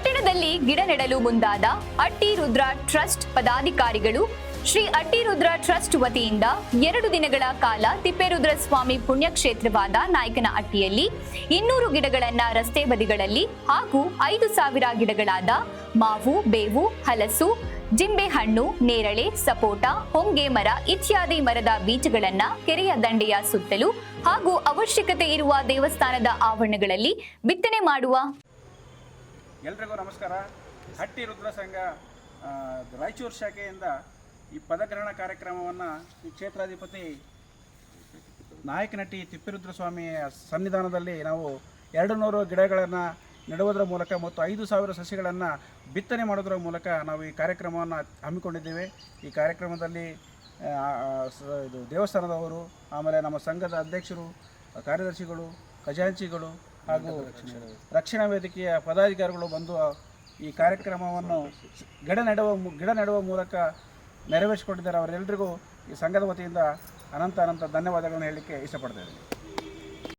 ಪಟ್ಟಣದಲ್ಲಿ ಗಿಡ ನೆಡಲು ಮುಂದಾದ ಅಟ್ಟಿ ರುದ್ರ ಟ್ರಸ್ಟ್ ಪದಾಧಿಕಾರಿಗಳು ಶ್ರೀ ಅಟ್ಟಿ ರುದ್ರ ಟ್ರಸ್ಟ್ ವತಿಯಿಂದ 2 ದಿನಗಳ ಕಾಲ ತಿಪ್ಪೇರುದ್ರಸ್ವಾಮಿ ಪುಣ್ಯಕ್ಷೇತ್ರವಾದ ನಾಯಕನಹಟ್ಟಿಯಲ್ಲಿ 200 ಗಿಡಗಳನ್ನ ರಸ್ತೆ ಬದಿಗಳಲ್ಲಿ ಹಾಗೂ 5,000 ಗಿಡಗಳಾದ ಮಾವು, ಬೇವು, ಹಲಸು, ಜಿಂಬೆ ಹಣ್ಣು, ನೇರಳೆ, ಸಪೋಟ, ಹೊಂಗೆ ಮರ ಇತ್ಯಾದಿ ಮರದ ಬೀಜಗಳನ್ನ ಕೆರೆಯ ದಂಡೆಯ ಸುತ್ತಲೂ ಹಾಗೂ ಅವಶ್ಯಕತೆ ಇರುವ ದೇವಸ್ಥಾನದ ಆವರಣಗಳಲ್ಲಿ ಬಿತ್ತನೆ ಮಾಡುವ. ಎಲ್ರಿಗೂ ನಮಸ್ಕಾರ. ಹಟ್ಟಿ ರುದ್ರ ಸಂಘ ರಾಯಚೂರು ಶಾಖೆಯಿಂದ ಈ ಪದಗ್ರಹಣ ಕಾರ್ಯಕ್ರಮವನ್ನು ಈ ಕ್ಷೇತ್ರಾಧಿಪತಿ ನಾಯಕನಹಟ್ಟಿ ತಿಪ್ಪೇರುದ್ರಸ್ವಾಮಿಯ ಸನ್ನಿಧಾನದಲ್ಲಿ ನಾವು 200 ಗಿಡಗಳನ್ನು ನೆಡುವುದರ ಮೂಲಕ ಮತ್ತು 5,000 ಸಸಿಗಳನ್ನು ಬಿತ್ತನೆ ಮಾಡೋದರ ಮೂಲಕ ನಾವು ಈ ಕಾರ್ಯಕ್ರಮವನ್ನು ಹಮ್ಮಿಕೊಂಡಿದ್ದೇವೆ. ಈ ಕಾರ್ಯಕ್ರಮದಲ್ಲಿ ಇದು ದೇವಸ್ಥಾನದವರು, ಆಮೇಲೆ ನಮ್ಮ ಸಂಘದ ಅಧ್ಯಕ್ಷರು, ಕಾರ್ಯದರ್ಶಿಗಳು, ಖಜಾಂಚಿಗಳು ಹಾಗೂ ರಕ್ಷಣಾ ವೇದಿಕೆಯ ಪದಾಧಿಕಾರಿಗಳು ಬಂದು ಈ ಕಾರ್ಯಕ್ರಮವನ್ನು ಗಿಡ ನೆಡುವ ಮೂಲಕ ನೆರವೇರಿಸಿಕೊಂಡಿದ್ದಾರೆ. ಅವರೆಲ್ಲರಿಗೂ ಈ ಸಂಘದ ವತಿಯಿಂದ ಅನಂತ ಧನ್ಯವಾದಗಳನ್ನು ಹೇಳಲಿಕ್ಕೆ ಇಷ್ಟಪಡ್ತೇನೆ.